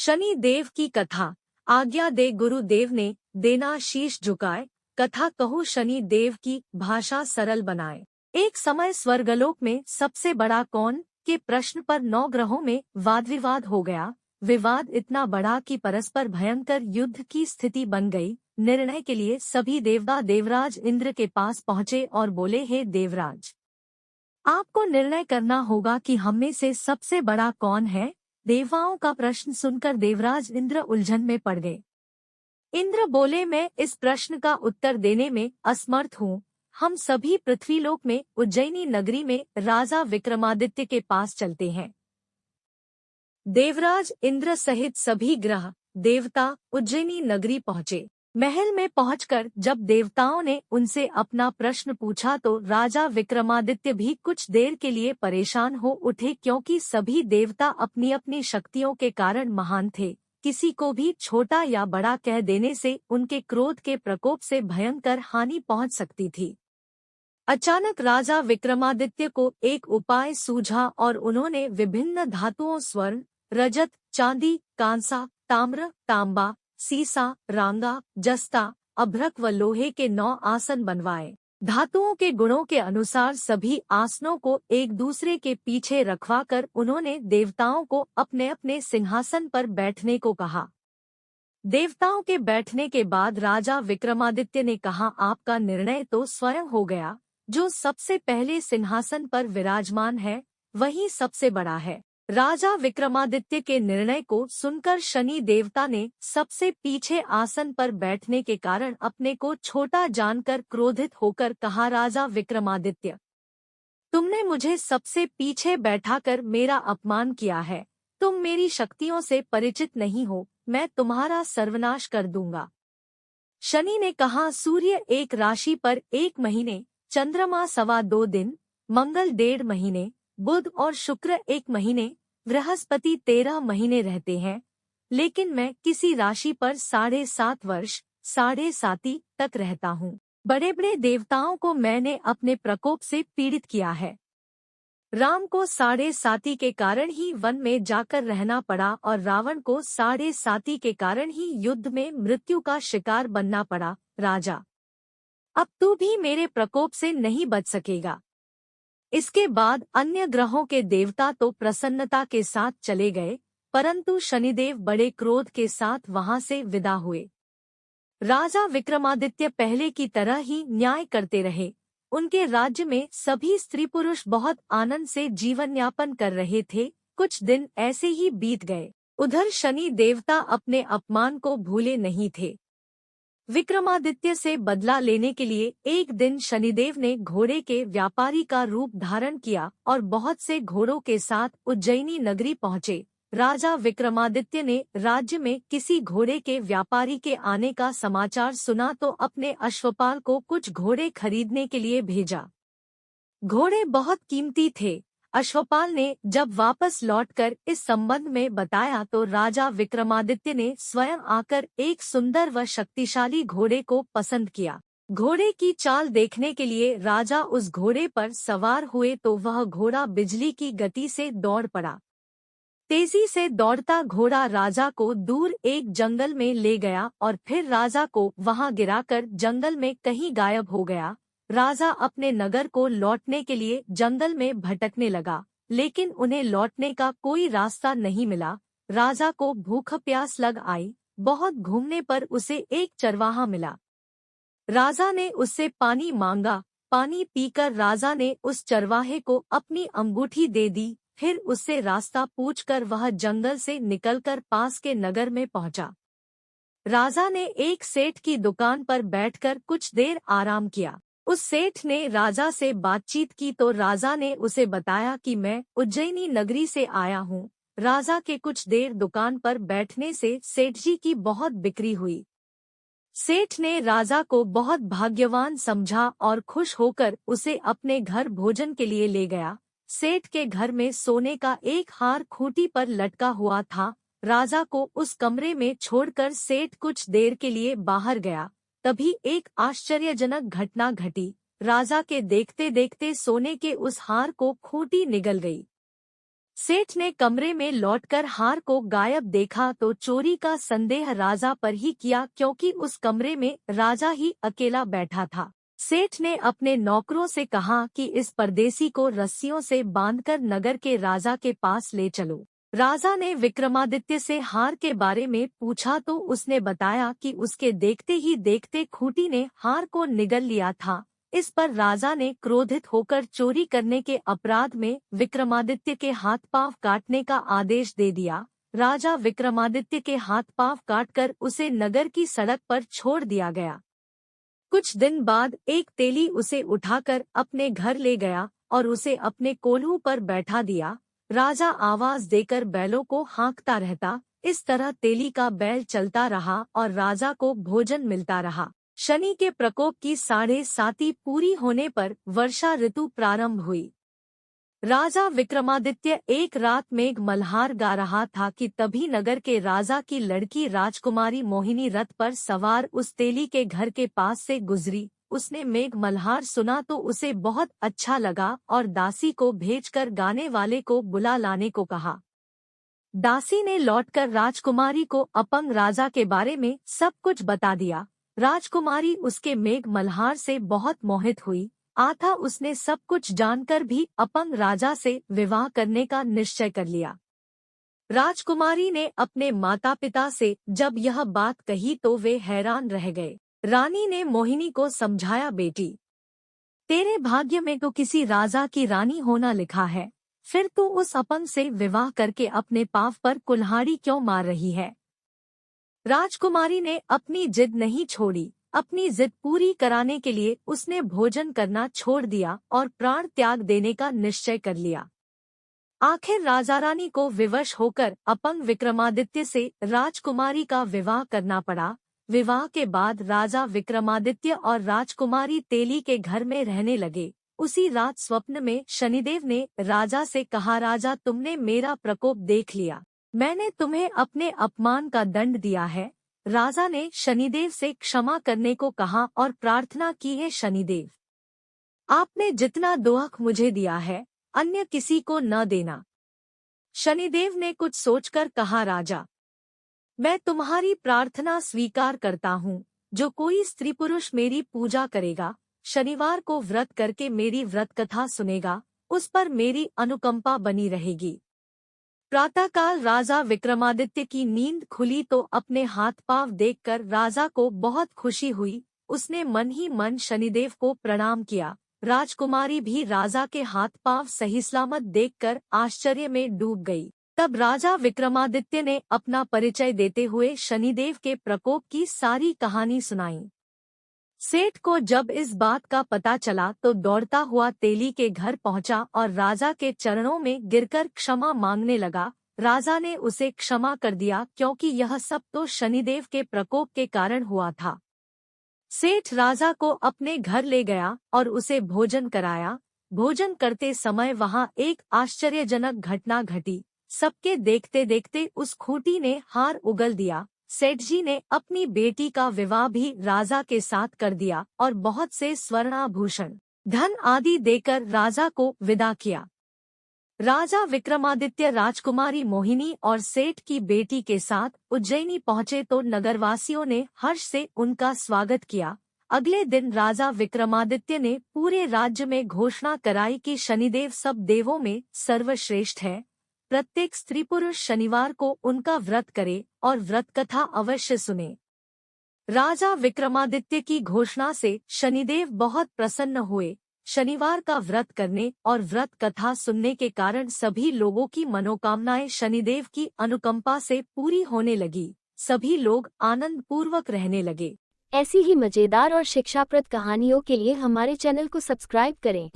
शनि देव की कथा। आज्ञा दे गुरुदेव ने, देना शीश झुकाए। कथा कहूँ शनि देव की, भाषा सरल बनाए। एक समय स्वर्गलोक में सबसे बड़ा कौन के प्रश्न पर 9 ग्रहों में वाद विवाद हो गया। विवाद इतना बड़ा कि परस्पर भयंकर युद्ध की स्थिति बन गई। निर्णय के लिए सभी देवता देवराज इंद्र के पास पहुँचे और बोले, हे देवराज, आपको निर्णय करना होगा कि हम में से सबसे बड़ा कौन है। देवताओं का प्रश्न सुनकर देवराज इंद्र उलझन में पड़ गए। इंद्र बोले, मैं इस प्रश्न का उत्तर देने में असमर्थ हूँ। हम सभी पृथ्वीलोक में उज्जैनी नगरी में राजा विक्रमादित्य के पास चलते हैं। देवराज इंद्र सहित सभी ग्रह देवता उज्जैनी नगरी पहुँचे। महल में पहुंचकर जब देवताओं ने उनसे अपना प्रश्न पूछा तो राजा विक्रमादित्य भी कुछ देर के लिए परेशान हो उठे, क्योंकि सभी देवता अपनी अपनी शक्तियों के कारण महान थे। किसी को भी छोटा या बड़ा कह देने से उनके क्रोध के प्रकोप से भयंकर हानि पहुंच सकती थी। अचानक राजा विक्रमादित्य को एक उपाय सूझा और उन्होंने विभिन्न धातुओं स्वर्ण, रजत, चांदी, कांसा, ताम्र, तांबा, सीसा, रांगा, जस्ता, अभ्रक व लोहे के 9 आसन बनवाए। धातुओं के गुणों के अनुसार सभी आसनों को एक दूसरे के पीछे रखवाकर उन्होंने देवताओं को अपने अपने सिंहासन पर बैठने को कहा। देवताओं के बैठने के बाद राजा विक्रमादित्य ने कहा, आपका निर्णय तो स्वयं हो गया। जो सबसे पहले सिंहासन पर विराजमान है वही सबसे बड़ा है। राजा विक्रमादित्य के निर्णय को सुनकर शनि देवता ने सबसे पीछे आसन पर बैठने के कारण अपने को छोटा जानकर क्रोधित होकर कहा, राजा विक्रमादित्य, तुमने मुझे सबसे पीछे बैठाकर मेरा अपमान किया है। तुम मेरी शक्तियों से परिचित नहीं हो, मैं तुम्हारा सर्वनाश कर दूंगा। शनि ने कहा, सूर्य एक राशि पर 1 महीने, चंद्रमा 2.25 दिन, मंगल 1.5 महीने, बुध और शुक्र 1 महीने, बृहस्पति 13 महीने रहते हैं, लेकिन मैं किसी राशि पर 7.5 वर्ष 7.5 तक रहता हूँ। बड़े बड़े देवताओं को मैंने अपने प्रकोप से पीड़ित किया है। राम को 7.5 के कारण ही वन में जाकर रहना पड़ा और रावण को 7.5 के कारण ही युद्ध में मृत्यु का शिकार बनना पड़ा। राजा, अब तू भी मेरे प्रकोप से नहीं बच सकेगा। इसके बाद अन्य ग्रहों के देवता तो प्रसन्नता के साथ चले गए, परंतु शनिदेव बड़े क्रोध के साथ वहां से विदा हुए। राजा विक्रमादित्य पहले की तरह ही न्याय करते रहे। उनके राज्य में सभी स्त्री पुरुष बहुत आनंद से जीवन यापन कर रहे थे। कुछ दिन ऐसे ही बीत गए। उधर शनि देवता अपने अपमान को भूले नहीं थे। विक्रमादित्य से बदला लेने के लिए एक दिन शनिदेव ने घोड़े के व्यापारी का रूप धारण किया और बहुत से घोड़ों के साथ उज्जैनी नगरी पहुँचे। राजा विक्रमादित्य ने राज्य में किसी घोड़े के व्यापारी के आने का समाचार सुना तो अपने अश्वपाल को कुछ घोड़े खरीदने के लिए भेजा। घोड़े बहुत कीमती थे। अश्वपाल ने जब वापस लौटकर इस संबंध में बताया तो राजा विक्रमादित्य ने स्वयं आकर एक सुंदर व शक्तिशाली घोड़े को पसंद किया। घोड़े की चाल देखने के लिए राजा उस घोड़े पर सवार हुए तो वह घोड़ा बिजली की गति से दौड़ पड़ा। तेजी से दौड़ता घोड़ा राजा को दूर एक जंगल में ले गया और फिर राजा को वहां गिराकर जंगल में कहीं गायब हो गया। राजा अपने नगर को लौटने के लिए जंगल में भटकने लगा, लेकिन उन्हें लौटने का कोई रास्ता नहीं मिला। राजा को भूख प्यास लग आई। बहुत घूमने पर उसे एक चरवाहा मिला। राजा ने उससे पानी मांगा। पानी पीकर राजा ने उस चरवाहे को अपनी अंगूठी दे दी। फिर उससे रास्ता पूछकर वह जंगल से निकलकर पास के नगर में पहुंचा। राजा ने एक सेठ की दुकान पर बैठकर कुछ देर आराम किया। उस सेठ ने राजा से बातचीत की तो राजा ने उसे बताया कि मैं उज्जैनी नगरी से आया हूँ। राजा के कुछ देर दुकान पर बैठने से सेठ जी की बहुत बिक्री हुई। सेठ ने राजा को बहुत भाग्यवान समझा और खुश होकर उसे अपने घर भोजन के लिए ले गया। सेठ के घर में सोने का एक हार खूंटी पर लटका हुआ था। राजा को उस कमरे में छोड़कर सेठ कुछ देर के लिए बाहर गया। तभी एक आश्चर्यजनक घटना घटी। राजा के देखते देखते सोने के उस हार को खूंटी निगल गई। सेठ ने कमरे में लौटकर हार को गायब देखा तो चोरी का संदेह राजा पर ही किया, क्योंकि उस कमरे में राजा ही अकेला बैठा था। सेठ ने अपने नौकरों से कहा कि इस परदेसी को रस्सियों से बांधकर नगर के राजा के पास ले चलो। राजा ने विक्रमादित्य से हार के बारे में पूछा तो उसने बताया कि उसके देखते ही देखते खूंटी ने हार को निगल लिया था। इस पर राजा ने क्रोधित होकर चोरी करने के अपराध में विक्रमादित्य के हाथ पांव काटने का आदेश दे दिया। राजा विक्रमादित्य के हाथ पांव काटकर उसे नगर की सड़क पर छोड़ दिया गया। कुछ दिन बाद एक तेली उसे उठाकर अपने घर ले गया और उसे अपने कोल्हू पर बैठा दिया। राजा आवाज देकर बैलों को हाँकता रहता। इस तरह तेली का बैल चलता रहा और राजा को भोजन मिलता रहा। शनि के प्रकोप की 7.5 पूरी होने पर वर्षा ऋतु प्रारंभ हुई। राजा विक्रमादित्य एक रात मेघ मल्हार गा रहा था कि तभी नगर के राजा की लड़की राजकुमारी मोहिनी रथ पर सवार उस तेली के घर के पास से गुजरी। उसने मेघ मल्हार सुना तो उसे बहुत अच्छा लगा और दासी को भेजकर गाने वाले को बुला लाने को कहा। दासी ने लौटकर राजकुमारी को अपंग राजा के बारे में सब कुछ बता दिया। राजकुमारी उसके मेघ मल्हार से बहुत मोहित हुई। आथा उसने सब कुछ जानकर भी अपंग राजा से विवाह करने का निश्चय कर लिया। राजकुमारी ने अपने माता पिता से जब यह बात कही तो वे हैरान रह गए। रानी ने मोहिनी को समझाया, बेटी, तेरे भाग्य में तो किसी राजा की रानी होना लिखा है, फिर तू उस अपंग से विवाह करके अपने पांव पर कुल्हाड़ी क्यों मार रही है। राजकुमारी ने अपनी जिद नहीं छोड़ी। अपनी जिद पूरी कराने के लिए उसने भोजन करना छोड़ दिया और प्राण त्याग देने का निश्चय कर लिया। आखिर राजा रानी को विवश होकर अपंग विक्रमादित्य से राजकुमारी का विवाह करना पड़ा। विवाह के बाद राजा विक्रमादित्य और राजकुमारी तेली के घर में रहने लगे। उसी रात स्वप्न में शनिदेव ने राजा से कहा, राजा, तुमने मेरा प्रकोप देख लिया, मैंने तुम्हें अपने अपमान का दंड दिया है। राजा ने शनिदेव से क्षमा करने को कहा और प्रार्थना की है, शनिदेव, आपने जितना दुख मुझे दिया है अन्य किसी को न देना। शनिदेव ने कुछ सोचकर कहा, राजा, मैं तुम्हारी प्रार्थना स्वीकार करता हूँ। जो कोई स्त्री पुरुष मेरी पूजा करेगा, शनिवार को व्रत करके मेरी व्रत कथा सुनेगा, उस पर मेरी अनुकंपा बनी रहेगी। प्रातःकाल राजा विक्रमादित्य की नींद खुली तो अपने हाथ पांव देखकर राजा को बहुत खुशी हुई। उसने मन ही मन शनिदेव को प्रणाम किया। राजकुमारी भी राजा के हाथ पांव सही सलामत देखकर आश्चर्य में डूब गई। तब राजा विक्रमादित्य ने अपना परिचय देते हुए शनिदेव के प्रकोप की सारी कहानी सुनाई। सेठ को जब इस बात का पता चला तो दौड़ता हुआ तेली के घर पहुंचा और राजा के चरणों में गिरकर क्षमा मांगने लगा। राजा ने उसे क्षमा कर दिया, क्योंकि यह सब तो शनिदेव के प्रकोप के कारण हुआ था। सेठ राजा को अपने घर ले गया और उसे भोजन कराया। भोजन करते समय वहां एक आश्चर्यजनक घटना घटी। सबके देखते देखते उस खूंटी ने हार उगल दिया। सेठ जी ने अपनी बेटी का विवाह भी राजा के साथ कर दिया और बहुत से स्वर्णाभूषण, धन आदि देकर राजा को विदा किया। राजा विक्रमादित्य राजकुमारी मोहिनी और सेठ की बेटी के साथ उज्जैनी पहुंचे तो नगरवासियों ने हर्ष से उनका स्वागत किया। अगले दिन राजा विक्रमादित्य ने पूरे राज्य में घोषणा कराई कि शनिदेव सब देवों में सर्वश्रेष्ठ है। प्रत्येक स्त्री पुरुष शनिवार को उनका व्रत करे और व्रत कथा अवश्य सुने। राजा विक्रमादित्य की घोषणा से शनिदेव बहुत प्रसन्न हुए। शनिवार का व्रत करने और व्रत कथा सुनने के कारण सभी लोगों की मनोकामनाएं शनिदेव की अनुकंपा से पूरी होने लगी। सभी लोग आनंद पूर्वक रहने लगे। ऐसी ही मजेदार और शिक्षाप्रद कहानियों के लिए हमारे चैनल को सब्सक्राइब करें।